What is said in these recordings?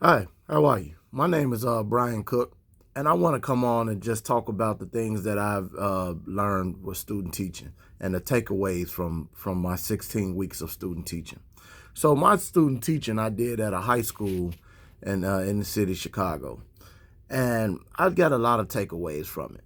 Hi, how are you? My name is Brian Cook, and I want to come on and just talk about the things that I've learned with student teaching and the takeaways from my 16 weeks of student teaching. So my student teaching I did at a high school in the city of Chicago, and I got a lot of takeaways from it.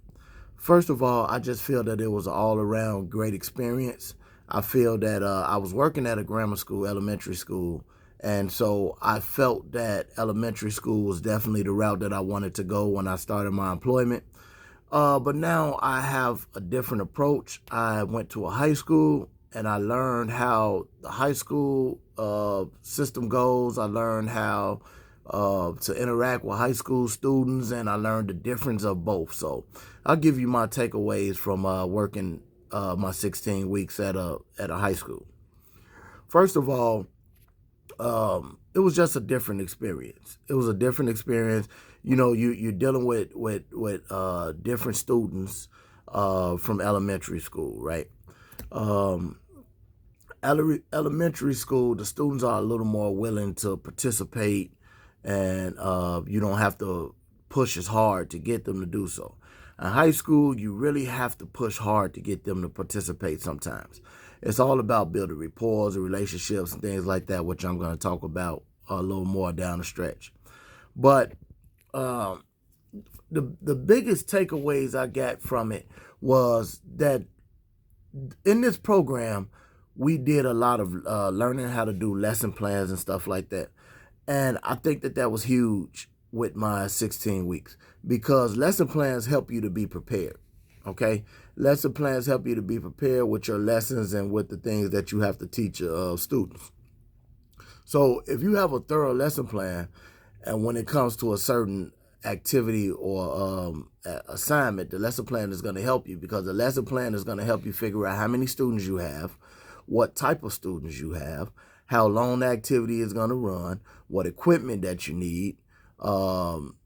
First of all, I just feel that it was an all-around great experience. I feel that I was working at a grammar school, elementary school, and so I felt that elementary school was definitely the route that I wanted to go when I started my employment. But now I have a different approach. I went to a high school and I learned how the high school system goes. I learned how to interact with high school students, and I learned the difference of both. So I'll give you my takeaways from working my 16 weeks at a high school. First of all, it was just a different experience. It was a different experience. You know, you're dealing with different students from elementary school, right? Um, Elementary school, the students are a little more willing to participate, and you don't have to push as hard to get them to do so. In high school, you really have to push hard to get them to participate sometimes. It's all about building rapport and relationships and things like that, which I'm going to talk about a little more down the stretch. But um, the biggest takeaways I got from it was that in this program, we did a lot of learning how to do lesson plans and stuff like that. And I think that that was huge with my 16 weeks because lesson plans help you to be prepared. Okay. Lesson plans help you to be prepared with your lessons and with the things that you have to teach students. So if you have a thorough lesson plan, and when it comes to a certain activity or assignment, the lesson plan is going to help you because the lesson plan is going to help you figure out how many students you have, what type of students you have, how long the activity is going to run, what equipment that you need, um,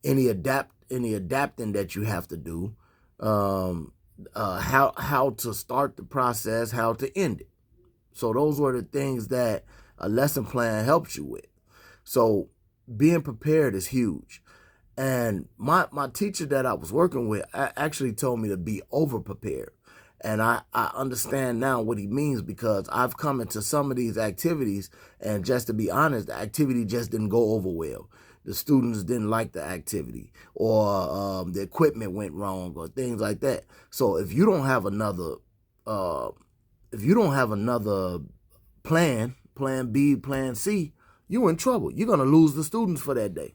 any adapting that you have to do, um, how to start the process, how to end it. So those were the things that a lesson plan helps you with. So being prepared is huge. And my teacher that I was working with actually told me to be over prepared. And I understand now what he means because I've come into some of these activities, and just to be honest, the activity just didn't go over well. The students didn't like the activity, or the equipment went wrong, or things like that. So uh, if you don't have another plan B, plan C, you're in trouble. You're gonna lose the students for that day.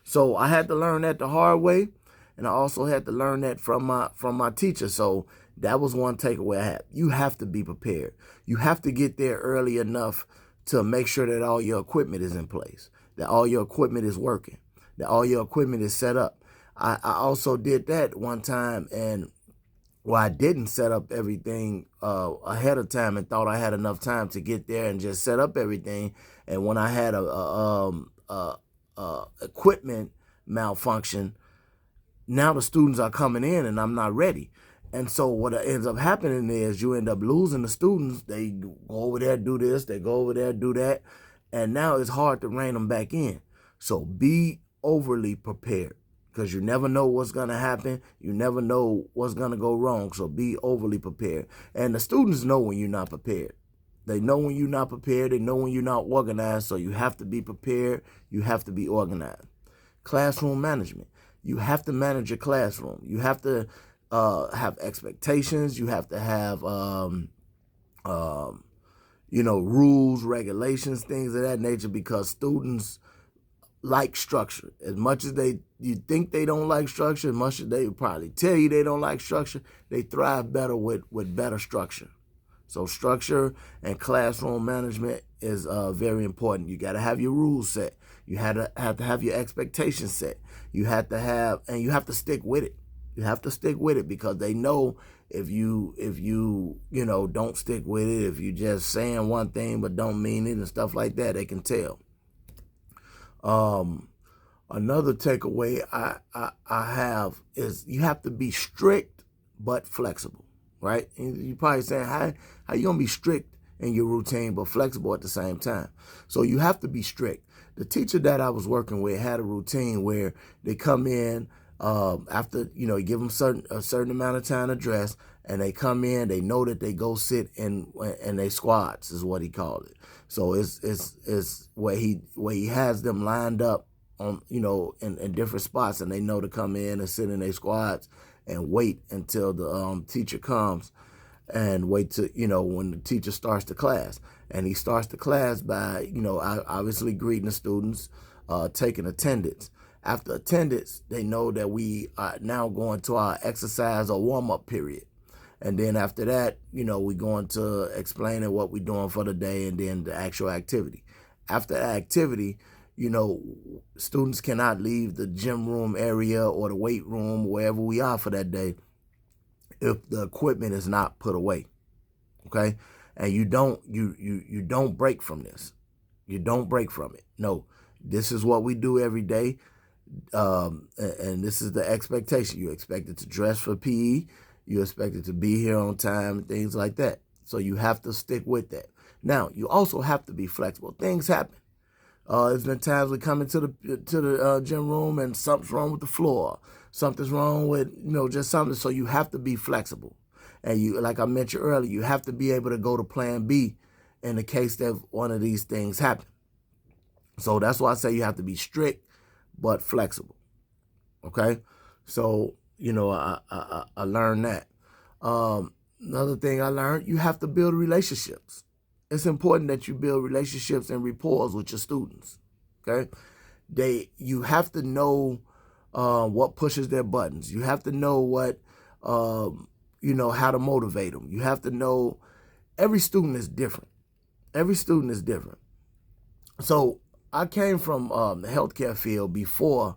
So I had to learn that the hard way, and I also had to learn that from my teacher. So that was one takeaway I had. You have to be prepared. You have to get there early enough to make sure that all your equipment is in place, that all your equipment is working, that all your equipment is set up. I also did that one time, and well, I didn't set up everything ahead of time and thought I had enough time to get there and just set up everything. And when I had a equipment malfunction, now the students are coming in and I'm not ready. And so what ends up happening is you end up losing the students. They go over there, do this, they go over there, do that. And now it's hard to rein them back in. So be overly prepared because you never know what's going to happen. You never know what's going to go wrong. So be overly prepared. And the students know when you're not prepared. They know when you're not prepared. They know when you're not organized. So you have to be prepared. You have to be organized. Classroom management. You have to manage your classroom. You have to have expectations. You have to have, rules, regulations, things of that nature, because students like structure. As much as you think they don't like structure, as much as they probably tell you they don't like structure, they thrive better with better structure. So structure and classroom management is very important. You got to have your rules set. You have to have your expectations set. You have to have, and you have to stick with it. You have to stick with it because they know if you don't stick with it, if you just saying one thing but don't mean it and stuff like that, they can tell. Um, Another takeaway I have is you have to be strict but flexible, right? And you probably saying how you gonna be strict in your routine, but flexible at the same time. So you have to be strict. The teacher that I was working with had a routine where they come in after, you give them a certain amount of time to dress, and they come in, they know that they go sit in they squats is what he called it. So it's where he has them lined up on, in different spots, and they know to come in and sit in their squats and wait until the teacher comes, and wait to, when the teacher starts the class. And he starts the class by, obviously greeting the students, taking attendance. After attendance, they know that we are now going to our exercise or warm-up period. And then after that, we go into explaining what we're doing for the day, and then the actual activity. After the activity, students cannot leave the gym room area or the weight room, wherever we are for that day, if the equipment is not put away. Okay? And you don't break from this. You don't break from it. No, this is what we do every day. And this is the expectation. You're expected to dress for PE. You're expected to be here on time, and things like that. So you have to stick with that. Now, you also have to be flexible. Things happen. There's been times we come into the gym room and something's wrong with the floor. Something's wrong with, just something. So you have to be flexible. And you, like I mentioned earlier, you have to be able to go to plan B in the case that one of these things happen. So that's why I say you have to be strict but flexible. Okay? So, I learned that. Another thing I learned, you have to build relationships. It's important that you build relationships and rapport with your students. Okay? You have to know what pushes their buttons. You have to know what, how to motivate them. You have to know every student is different. Every student is different. So I came from the healthcare field before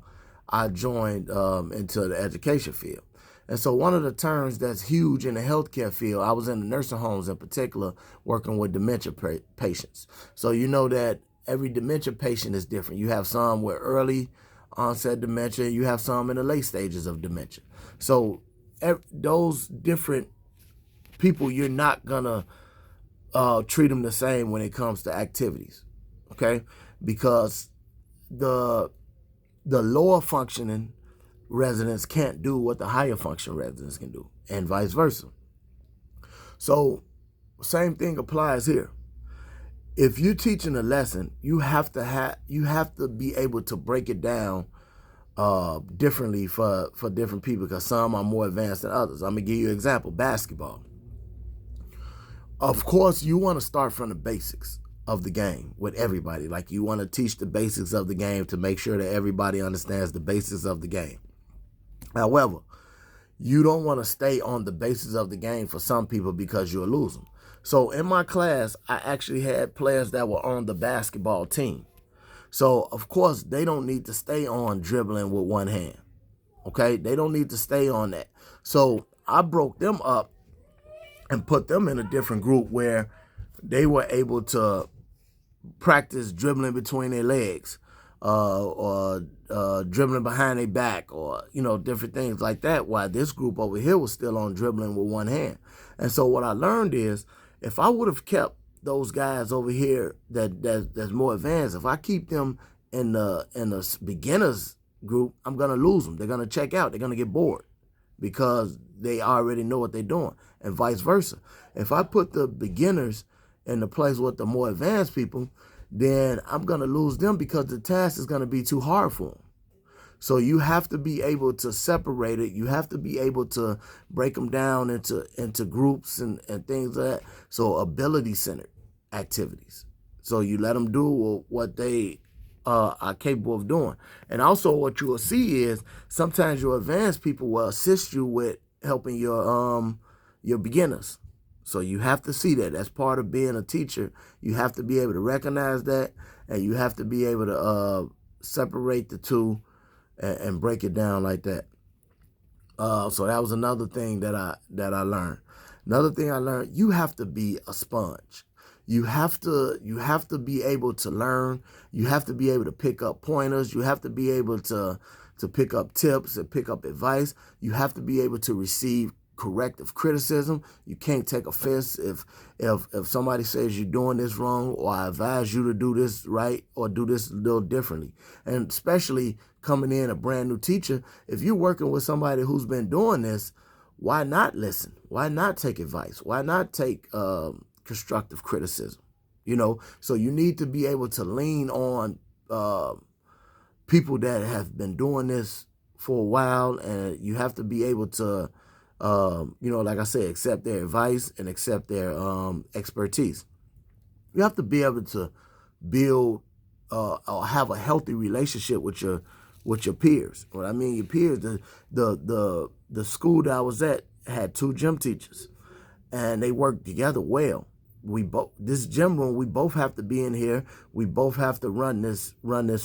I joined into the education field. And so one of the terms that's huge in the healthcare field, I was in the nursing homes in particular, working with dementia patients. So you know that every dementia patient is different. You have some with early onset dementia. You have some in the late stages of dementia. So those different people, you're not going to treat them the same when it comes to activities, okay? Because the lower functioning residents can't do what the higher function residents can do, and vice versa. So same thing applies here. If you're teaching a lesson, you have to be able to break it down differently for different people, because some are more advanced than others. I'm gonna give you an example. Basketball. Of course, you want to start from the basics of the game with everybody. Like, you want to teach the basics of the game to make sure that everybody understands the basics of the game. However, you don't want to stay on the basis of the game for some people, because you'll lose them. So in my class, I actually had players that were on the basketball team. So, of course, they don't need to stay on dribbling with one hand. Okay? They don't need to stay on that. So I broke them up and put them in a different group where they were able to practice dribbling between their legs, or dribbling behind their back, or, different things like that, while this group over here was still on dribbling with one hand. And so what I learned is, if I would have kept those guys over here that's more advanced, if I keep them in the beginners group, I'm going to lose them. They're going to check out. They're going to get bored, because they already know what they're doing, and vice versa. If I put the beginners in the place with the more advanced people, then I'm going to lose them, because the task is going to be too hard for them. So you have to be able to separate it. You have to be able to break them down into groups and things like that. So ability-centered activities. So you let them do what they are capable of doing. And also what you will see is, sometimes your advanced people will assist you with helping your beginners. So you have to see that. That's part of being a teacher. You have to be able to recognize that, and you have to be able to separate the two and break it down like that. So that was another thing that I learned. Another thing I learned, you have to be a sponge. You have to be able to learn. You have to be able to pick up pointers. You have to be able to pick up tips and pick up advice. You have to be able to receive corrective criticism. You can't take offense if somebody says you're doing this wrong, or I advise you to do this right or do this a little differently. And especially coming in a brand new teacher, if you're working with somebody who's been doing this, why not listen? Why not take advice? Why not take constructive criticism? So you need to be able to lean on people that have been doing this for a while, and you have to be able to, like I said, accept their advice and accept their expertise. You have to be able to build or have a healthy relationship with your peers. What I mean, your peers, the school that I was at had 2 gym teachers, and they worked together well. This gym room, we both have to be in here. We both have to run this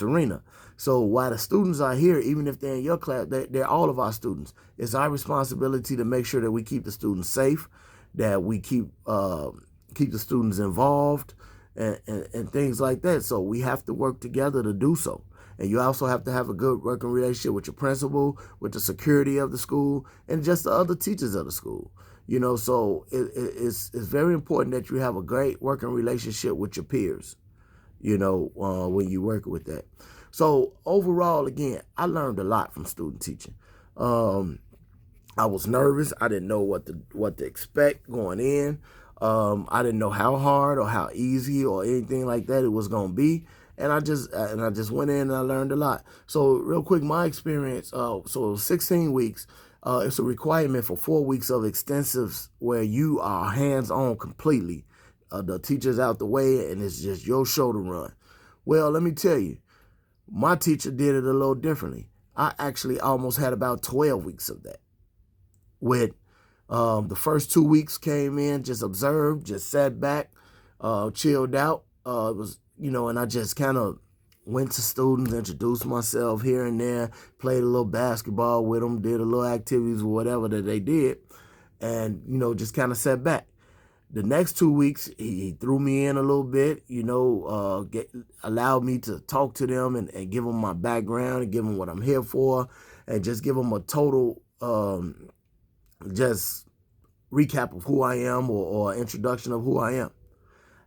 arena. So while the students are here, even if they're in your class, they're all of our students. It's our responsibility to make sure that we keep the students safe, that we keep the students involved, and things like that. So we have to work together to do so. And you also have to have a good working relationship with your principal, with the security of the school, and just the other teachers of the school. So it's very important that you have a great working relationship with your peers, when you work with that. So overall, again, I learned a lot from student teaching. I was nervous. I didn't know what to expect going in. I didn't know how hard or how easy or anything like that it was going to be. And I just went in and I learned a lot. So real quick, my experience, so 16 weeks, it's a requirement for 4 weeks of extensives where you are hands-on completely. The teacher's out the way and it's just your show to run. Well, let me tell you, my teacher did it a little differently. I actually almost had about 12 weeks of that. With the first 2 weeks came in, just observed, just sat back, chilled out. It was, and I just kind of went to students, introduced myself here and there, played a little basketball with them, did a little activities or whatever that they did, and, just kind of sat back. The next 2 weeks, he threw me in a little bit, allowed me to talk to them and give them my background and give them what I'm here for, and just give them a total just recap of who I am or introduction of who I am.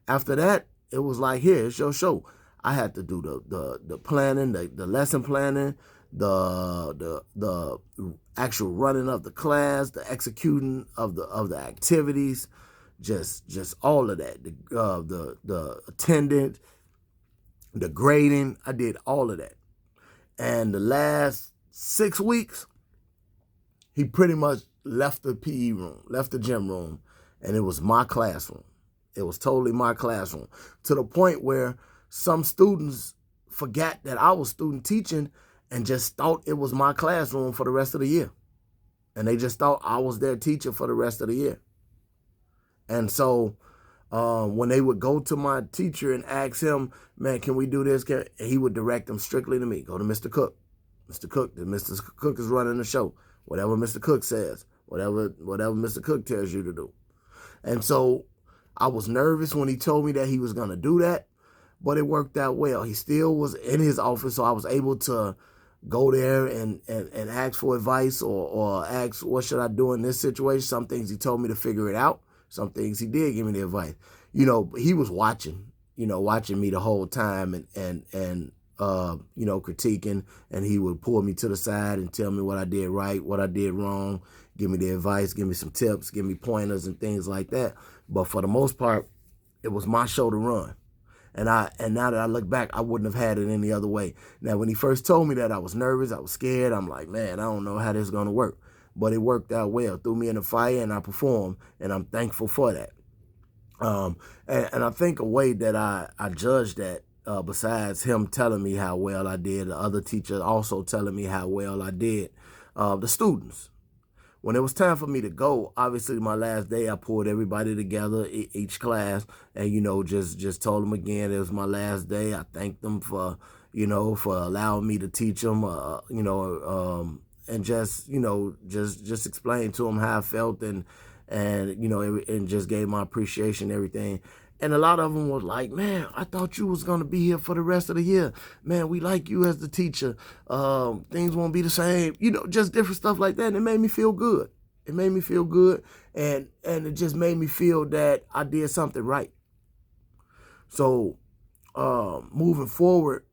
After that, it was like, here, it's your show. I had to do the planning, the lesson planning, the actual running of the class, the executing of the activities, just all of that. The attendance, the grading, I did all of that. And the last 6 weeks, he pretty much left the PE room, left the gym room, and it was my classroom. It was totally my classroom, to the point where some students forgot that I was student teaching and just thought it was my classroom for the rest of the year. And they just thought I was their teacher for the rest of the year. And so when they would go to my teacher and ask him, man, can we do this? He would direct them strictly to me. Go to Mr. Cook. Mr. Cook is running the show. Whatever Mr. Cook says, whatever Mr. Cook tells you to do. And so I was nervous when he told me that he was going to do that, but it worked out well. He still was in his office, so I was able to go there and ask for advice or ask, what should I do in this situation? Some things he told me to figure it out. Some things he did give me the advice. He was watching me the whole time and critiquing, and he would pull me to the side and tell me what I did right, what I did wrong, give me the advice, give me some tips, give me pointers and things like that. But for the most part, it was my show to run. And now that I look back, I wouldn't have had it any other way. Now, when he first told me that, I was nervous, I was scared. I'm like, man, I don't know how this is going to work. But it worked out well. Threw me in the fire and I performed, and I'm thankful for that. And I think a way that I judged that, besides him telling me how well I did, the other teacher also telling me how well I did, the students. When it was time for me to go, obviously my last day, I pulled everybody together, each class, and, just told them again, it was my last day. I thanked them for allowing me to teach them, and just explain to them how I felt and just gave my appreciation and everything. And a lot of them was like, man, I thought you was going to be here for the rest of the year. Man, we like you as the teacher. Things won't be the same. Just different stuff like that. And it made me feel good. It made me feel good, and it just made me feel that I did something right. So moving forward,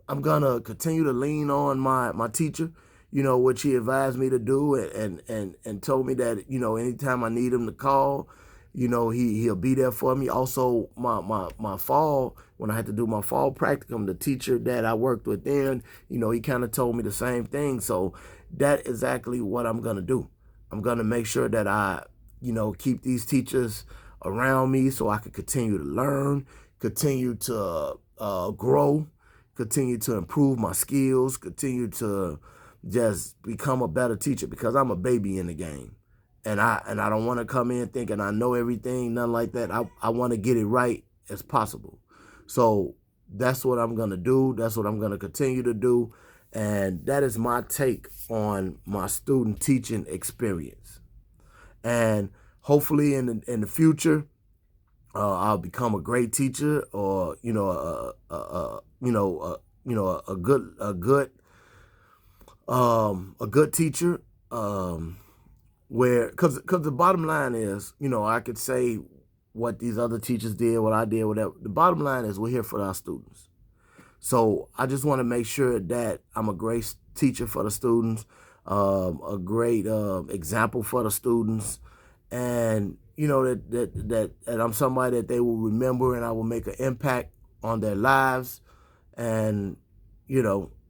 I'm gonna continue to lean on my teacher, which he advised me to do, and told me that anytime I need him to call, he'll be there for me. Also, my fall, when I had to do my fall practicum, the teacher that I worked with then, he kind of told me the same thing. So that's exactly what I'm gonna do. I'm gonna make sure that I keep these teachers around me so I can continue to learn, continue to grow, continue to improve my skills, continue to just become a better teacher, because I'm a baby in the game. And I don't want to come in thinking I know everything, nothing like that. I want to get it right as possible. So that's what I'm going to do. That's what I'm going to continue to do. And that is my take on my student teaching experience. And hopefully in the future, I'll become a great teacher, or a good teacher. Where, because the bottom line is, I could say what these other teachers did, what I did, whatever. The bottom line is we're here for our students. So I just want to make sure that I'm a great teacher for the students, a great example for the students, and that I'm somebody that they will remember, and I will make an impact on their lives, and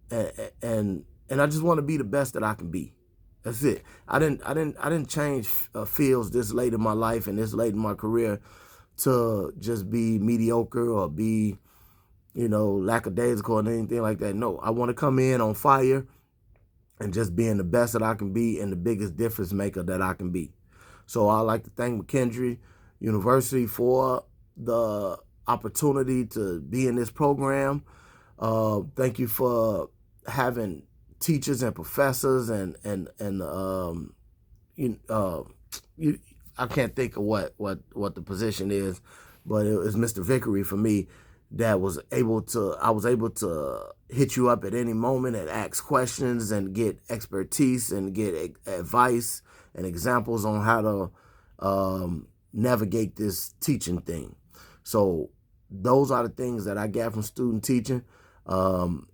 and I just want to be the best that I can be. That's it. I didn't change fields this late in my life and this late in my career to just be mediocre or be lackadaisical or anything like that. No, I want to come in on fire and just being the best that I can be and the biggest difference maker that I can be. So I'd like to thank McKendree University for the opportunity to be in this program. Thank you for having teachers and professors and I can't think of what the position is, but it was Mr. Vickery for me that I was able to hit you up at any moment and ask questions and get expertise and get advice and examples on how to navigate this teaching thing. So those are the things that I got from student teaching. I'm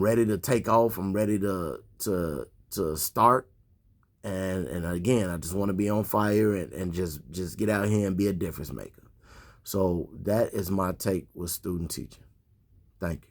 ready to take off. I'm ready to start. And again, I just want to be on fire and just get out here and be a difference maker. So that is my take with student teaching. Thank you.